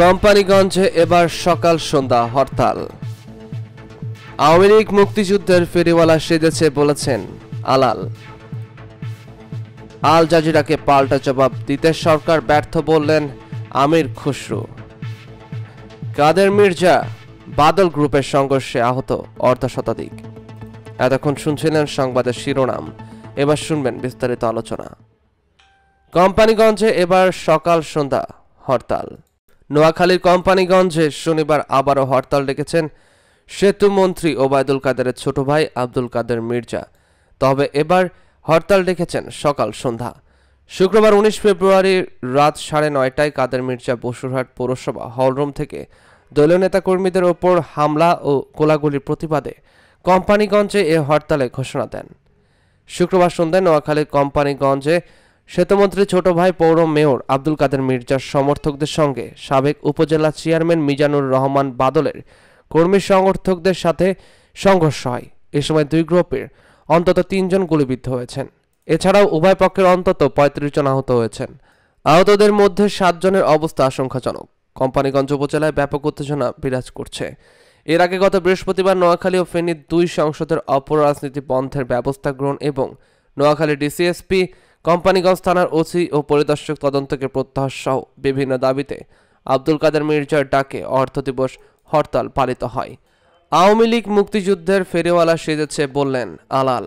কোম্পানিগঞ্জে এবার সকাল সন্ধ্যা হরতাল। আওয়ামী লীগ মুক্তিযুদ্ধের ফেরিওয়ালা সেজেছে বলেছেন আলাল। আল জাজিরাকে পাল্টা জবাব দিতে সরকার ব্যর্থ বললেন আমির খুসরু। কাদের মির্জা বাদল গ্রুপের সংঘর্ষে আহত অর্ধশতাধিক। এতক্ষণ শুনছিলেন সংবাদের শিরোনাম, এবার শুনবেন বিস্তারিত আলোচনা। কোম্পানিগঞ্জে এবার সকাল সন্ধ্যা হরতাল। নোয়াখালীর কোম্পানিগঞ্জে শনিবার আবারও হরতাল ডেকেছেন সেতু মন্ত্রী ওবায়দুল কাদেরের ছোট ভাই আব্দুল কাদের মির্জা। তবে এবার হরতাল ডেকেছেন সকাল সন্ধ্যা। শুক্রবার 19 ফেব্রুয়ারি রাত 9:30টায় কাদের মির্জা বসুরহাট পৌরসভা হলরুম থেকে দলীয় নেতাকর্মীদের ওপর হামলা ও গোলাগুলির প্রতিবাদে কোম্পানিগঞ্জে এ হরতালে ঘোষণা দেন। শুক্রবার সন্ধ্যায় নোয়াখালীর কোম্পানিগঞ্জে সেতুমন্ত্রী ছোট ভাই পৌর মেয়র আব্দুল কাদের মির্জার সমর্থকদের সঙ্গে সাবেক উপজেলা চেয়ারম্যান মিজানুর রহমান বাদলের কর্মী সমর্থকদের সাথে সংঘর্ষ হয়। এ সময় দুই গ্রুপের অন্তত 3 জন গুলিবিদ্ধ হয়েছেন। এছাড়াও উভয় পক্ষের অন্তত 35 জন আহত হয়েছেন। আহতদের মধ্যে 7 জনের অবস্থা আশঙ্কাজনক। কোম্পানিগঞ্জ উপজেলায় ব্যাপক উত্তেজনা বিরাজ করছে। এর আগে গত বৃহস্পতিবার নোয়াখালী ও ফেনীর 2 সংসদের অপরাজনীতি বন্ধের ব্যবস্থা গ্রহণ এবং নোয়াখালী ডিসিএসপি, কোম্পানিগঞ্জ থানার ওসি ও পরিদর্শক তদন্তকে প্রত্যাহার সহ বিভিন্ন দাবিতে আব্দুল কাদের মির্জার ডাকে অর্থ দিবস হরতাল পালিত হয়। আওয়ামী লীগ মুক্তিযুদ্ধের ফেরিওয়ালা সেজেছে বললেন আলাল।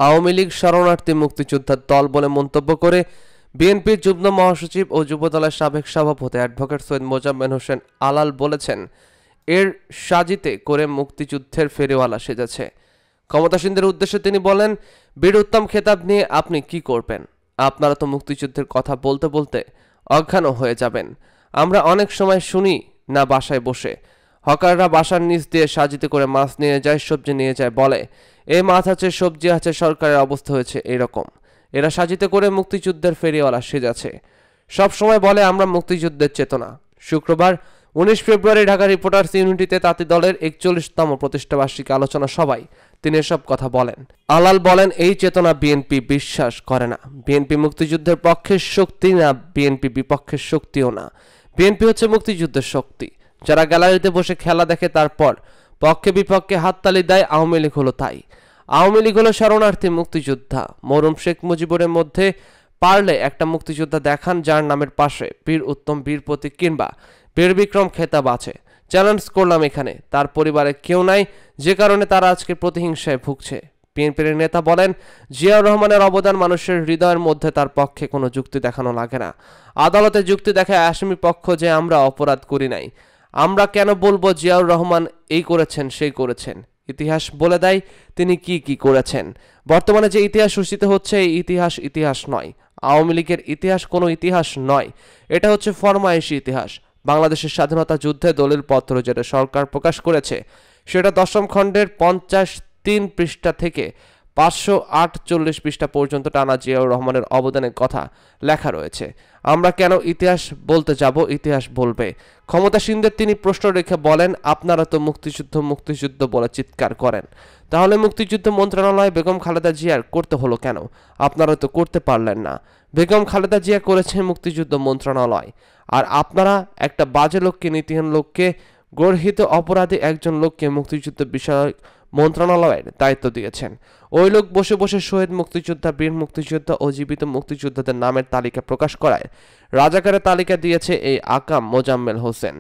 আওয়ামী লীগ শরণার্থী মুক্তিযোদ্ধার দল বলে মন্তব্য করে বিএনপির যুগ্ম মহাসচিব ও যুবদলের সাবেক সভাপতি অ্যাডভোকেট সৈয়দ মোজাম্মেল হোসেন আলাল বলেছেন, এর সাজিতে করে মুক্তিযুদ্ধের ফেরিওয়ালা সেজেছে। ক্ষমতাসীনদের উদ্দেশ্যে তিনি বলেন, বীর উত্তম খেতাব নিয়ে আপনি কি করবেন? আপনারা তো মুক্তিযুদ্ধের কথা বলতে বলতে অজ্ঞানও হয়ে যাবেন। আমরা অনেক সময় শুনি না বাসায় বসে হকাররা বাসার নিচ দিয়ে সাজিতে করে মাছ নিয়ে যায়, সবজি নিয়ে যায়, বলে এই মাছ আছে, সবজি আছে, সরকারের অবস্থা হয়েছে এরকম। এরা সাজিতে করে মুক্তিযুদ্ধের ফেরিওয়ালা সেজেছে। সব সময় বলে আমরা মুক্তিযুদ্ধের চেতনা। শুক্রবার 19 ফেব্রুয়ারি ঢাকা রিপোর্টার্স ইউনিটিতে তাঁতি দলের 41তম প্রতিষ্ঠাবার্ষিকী আলোচনা সভায় তিনি এসব কথা বলেন। আলাল বলেন, এই চেতনা বিএনপি বিশ্বাস করে না। বিএনপি মুক্তিযুদ্ধের পক্ষের শক্তি না, বিএনপি বিপক্ষের শক্তিও না। বিএনপি হচ্ছে মুক্তিযুদ্ধের শক্তি। যারা গ্যালারিতে বসে খেলা দেখে তারপর পক্ষে বিপক্ষে হাততালি দেয়, আওয়ামী লীগ হলো তাই। আওয়ামী লীগ হলো শরণার্থী মুক্তিযোদ্ধা। মরহুম শেখ মুজিবুরের মধ্যে পারলে একটা মুক্তিযোদ্ধা দেখান যার নামের পাশে বীর উত্তম, বীর প্রতীক কিংবা বীর বিক্রম খেতাব আছে। চ্যালেঞ্জ করলাম, এখানে তার পরিবারে কেউ নাই, যে কারণে তারা আজকে প্রতিহিংসায় ভুগছে। বিএনপির নেতা বলেন, জিয়াউর রহমানের অবদান মানুষের হৃদয়ের মধ্যে, তার পক্ষে কোনো যুক্তি দেখানো লাগে না। আদালতে যুক্তি দেখায় আসামি পক্ষ যে আমরা অপরাধ করি নাই। আমরা কেন বলবো জিয়াউর রহমান এই করেছেন সেই করেছেন? ইতিহাস বলে দেয় তিনি কি কি করেছেন। বর্তমানে যে ইতিহাস সূচিত হচ্ছে এই ইতিহাস ইতিহাস নয়। আওয়ামী লীগের ইতিহাস কোনো ইতিহাস নয়, এটা হচ্ছে ফরমায়েশি ইতিহাস। বাংলাদেশের স্বাধীনতা যুদ্ধে দলিল পত্র যেটা সরকার প্রকাশ করেছে সেটা 10ম খণ্ডের 53 পৃষ্ঠা থেকে 548 পৃষ্ঠা পর্যন্ত টানা জিয়াউর রহমানের অবদানের কথা লেখা রয়েছে। আমরা কেন ইতিহাস বলতে যাব? ইতিহাস বলবে। ক্ষমতাসীনদের তিনি প্রশ্ন রেখে বলেন, আপনারা তো মুক্তিযুদ্ধ মুক্তিযুদ্ধ বলে চিৎকার করেন, তাহলে মুক্তিযুদ্ধ মন্ত্রণালয় বেগম খালেদা জিয়ার করতে হলো কেন? আপনারা তো করতে পারলেন না। বেগম খালেদা জিয়া করেছে মুক্তিযুদ্ধ মন্ত্রণালয়, আর আপনারা একটা বাজে লোককে, নীতিহীন লোককে, গর্হিত অপরাধী একজন লোককে মুক্তিযুদ্ধ বিষয়ক মন্ত্রণালয়ের দায়িত্ব দিয়েছেন। ওই লোক বসে বসে শহীদ মুক্তিযোদ্ধা, বীর মুক্তিযোদ্ধা ও জীবিত মুক্তিযোদ্ধাদের নামের তালিকা প্রকাশ করায় রাজাকারের তালিকা দিয়েছে এই আকাম মোজাম্মেল হোসেন।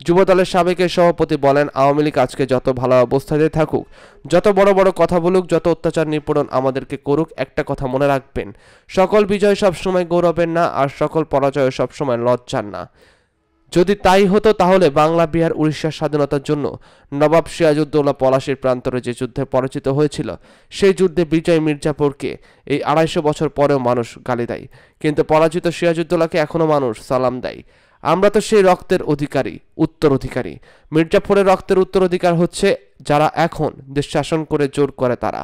যুবদলের সাবেক সভাপতি বলেন, আওয়ামী লীগ আজকে যত ভালো অবস্থাতে থাকুক, যত বড় বড় কথা বলুক, যত অত্যাচার নিপীড়ন আমাদেরকে করুক, একটা কথা মনে রাখবেন, সকল বিজয় সবসময় গৌরবের না, আর সকল পরাজয় সবসময় লজ্জার না। যদি তাই হতো তাহলে বাংলা, বিহার, উড়িষ্যার স্বাধীনতার জন্য নবাব সিরাজউদ্দৌলা পলাশীর প্রান্তরে যে যুদ্ধে পরাজিত হয়েছিল সেই যুদ্ধে বিজয় মির্জাপুরকে এই 250 বছর পরেও মানুষ গালি দেয়, কিন্তু পরাজিত সিরাজউদ্দৌলাকে এখনো মানুষ সালাম দেয়। আমরা তো সেই রক্তের অধিকারী, উত্তরাধিকারী। মির্জাপুরের রক্তের উত্তরাধিকার হচ্ছে যারা এখন দেশ শাসন করে জোর করে তারা।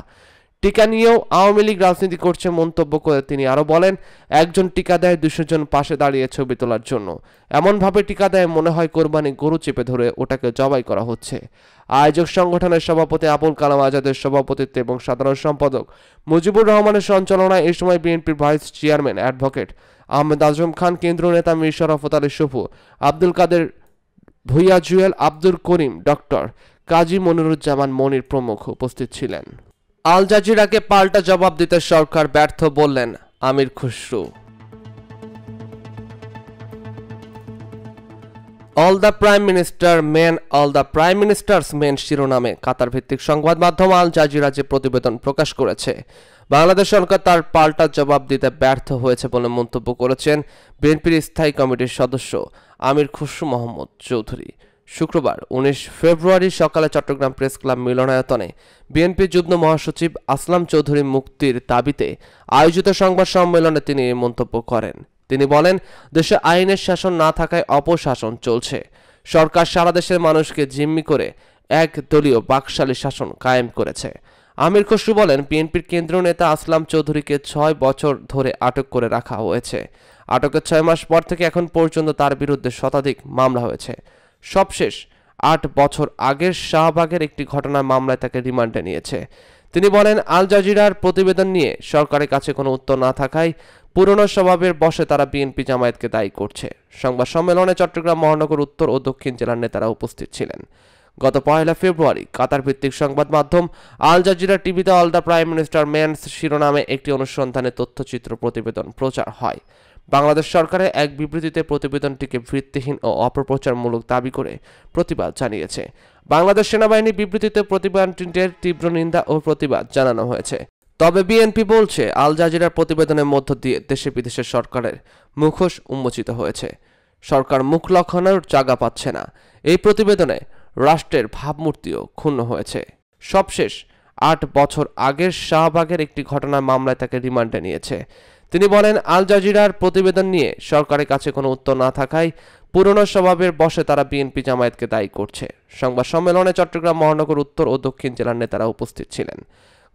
টিকা নিয়েও আওয়ামী লীগ রাজনীতি করছে মন্তব্য করে তিনি আরো বলেন, একজন টিকা দেয় 200 জন পাশে দাঁড়িয়ে ছবি তোলার জন্য। এমনভাবে টিকা দেয় মনে হয় কোরবানি গরু চেপে ধরে ওটাকে জবাই করা হচ্ছে। আয়োজক সংগঠনের সভাপতি আবুল কালাম আজাদের সভাপতিত্বে এবং সাধারণ সম্পাদক মুজিবুর রহমানের সঞ্চালনায় এই সময় বিএনপির vice chairman advocate Ahmed Azam Khan, কেন্দ্রীয় নেতা মীর শরাফত আলী শুভু, আব্দুল কাদের ভুইয়া, জুয়েল, আব্দুল করিম, ডক্টর কাজী মনিরুজ্জামান মনির প্রমুখ উপস্থিত ছিলেন। আল জাজিরাকে পাল্টা জবাব দিতে সরকার ব্যর্থ বললেন Amir Khasru. All the prime minister's men শিরোনামে কাতার ভিত্তিক সংবাদ মাধ্যম আল জাজিরা যে প্রতিবেদন প্রকাশ করেছে, বাংলাদেশ সরকার তার পাল্টা জবাব দিতে ব্যর্থ হয়েছে বলে মন্তব্য করেছেন বিএনপির স্থায়ী কমিটির সদস্য আমির খুসরু মোহাম্মদ চৌধুরী। শুক্রবার 19 ফেব্রুয়ারি সকালে চট্টগ্রাম প্রেস ক্লাব মিলনায়তনে বিএনপি যুগ্ম মহাসচিব আসলাম চৌধুরী মুক্তির দাবিতে আয়োজিত সংবাদ সম্মেলনে তিনি এই মন্তব্য করেন। তিনি বলেন, দেশে আইনের শাসন না থাকায় অপশাসন চলছে। সরকার সারা দেশের মানুষকে জিম্মি করে এক দলীয় বাকশালী শাসন কায়েম করেছে। আমির খুসরু বলেন, বিএনপির কেন্দ্রীয় নেতা আসলাম চৌধুরীকে 6 বছর ধরে আটক করে রাখা হয়েছে। আটকের 6 মাস পর থেকে এখন পর্যন্ত তার বিরুদ্ধে শতাধিক মামলা হয়েছে। সবশেষ 8 বছর আগের শাহবাগের একটি ঘটনার মামলায় তাকে রিমান্ডে নিয়েছে। তিনি বলেন, আল জাজিরার প্রতিবেদন নিয়ে সরকারের কাছে কোনো উত্তর না থাকায় পুরনো স্বভাবের বশে তারা বিএনপি জামায়াতকে দায়ী করছে। সংবাদ সম্মেলনে চট্টগ্রাম মহানগর উত্তর ও দক্ষিণ জেলার নেতারা উপস্থিত ছিলেন। গত 1 ফেব্রুয়ারি কাতার ভিত্তিক সংবাদ মাধ্যম আল জাজিরা টিভিতে all the prime minister men's শিরোনামে একটি অনুসন্ধানে তথ্যচিত্র প্রতিবেদন প্রচার হয়। বাংলাদেশ সরকারের এক বিবৃতিতে প্রতিবেদনটিকে ভিত্তিহীন ও অপপ্রচারমূলক দাবি করে প্রতিবাদ জানিয়েছে। বাংলাদেশ সেনাবাহিনী বিবৃতিতে প্রতিবেদনটির তীব্র নিন্দা ও প্রতিবাদ জানানো হয়েছে। তবে বিএনপি বলছে, আল জাজিরার প্রতিবেদনের মধ্য দিয়ে দেশে বিদেশে সরকারের মুখোশ উন্মোচিত হয়েছে। সরকার মুখ লক্ষণের জায়গা পাচ্ছে না। এই প্রতিবেদনে রাষ্ট্রের ভাবমূর্তিও ক্ষুণ্ণ হয়েছে। সবশেষ 8 বছর আগের শাহবাগের একটি ঘটনার মামলায় তাকে রিমান্ডে নিয়েছে। তিনি বলেন, আল জাজিরার প্রতিবেদন নিয়ে সরকারের কাছে কোনো উত্তর না থাকায় পুরনো স্বভাবের বশে তারা বিএনপি জামায়াতকে দায়ী করছে। সংবাদ সম্মেলনে চট্টগ্রাম মহানগর উত্তর ও দক্ষিণ জেলার নেতারা উপস্থিত ছিলেন।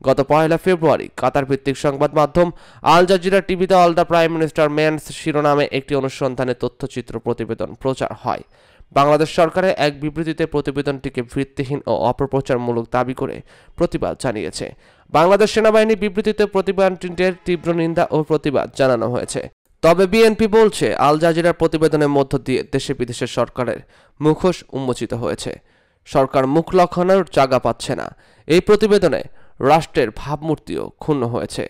গত 1 ফেব্রুয়ারি কাতার ভিত্তিক সংবাদ মাধ্যম আল জাজিরা টিভিতে all the prime minister men's শিরোনামে একটি অনুসন্ধানে তথ্যচিত্র প্রতিবেদন প্রচার হয়। বাংলাদেশ সরকারের এক বিবৃতিতে প্রতিবেদনটিকে ভিত্তিহীন ও অপপ্রচারমূলক দাবি করে প্রতিবাদ জানিয়েছে। বাংলাদেশ সেনাবাহিনী বিবৃতিতে প্রতিবেদনটির তীব্র নিন্দা ও প্রতিবাদ জানানো হয়েছে। তবে বিএনপি বলছে, আল জাজিরার প্রতিবেদনের মধ্য দিয়ে দেশে বিদেশে সরকারের মুখোশ উন্মোচিত হয়েছে। সরকার মুখ লক্ষণের জায়গা পাচ্ছে না। এই প্রতিবেদনে রাষ্ট্রের ভাবমূর্তিও ক্ষুণ্ণ হয়েছে।